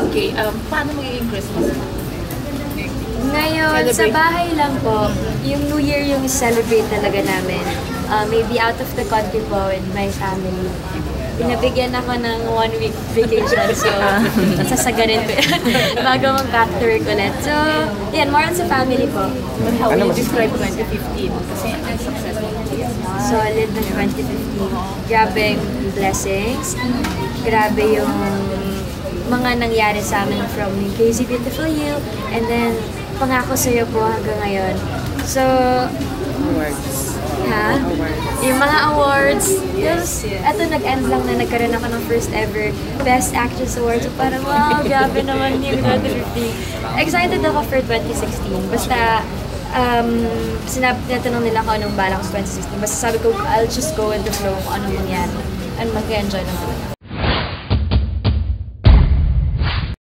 Okay, paano magiging Christmas? Ngayon, sa bahay lang po, yung New Year yung celebrate talaga namin. Maybe out of the country po with my family. Pinabigyan ako ng 1 week vacation, so sasagarin ko yan bago mag-back to work ulit. So, yan, more on sa family po. But how will you describe 2015? Kasi ang successful. Solid na 2015. Grabing blessings. Grabe yung mga nangyari sa amin from Crazy Beautiful You. And then, pangako sa'yo po hanggang ngayon. So, Awards. ha? Yung mga awards. Yes. Eto, nag-end lang na nagkaroon ako ng first ever Best Actress Award. So parang, wow, grabe naman yung 2015. Excited ako for 2016. Basta, tinatanong nila kung anong balak sa 2016. Basta sabi ko, I'll just go with the flow kung anong mangyari. And mag-enjoy naman.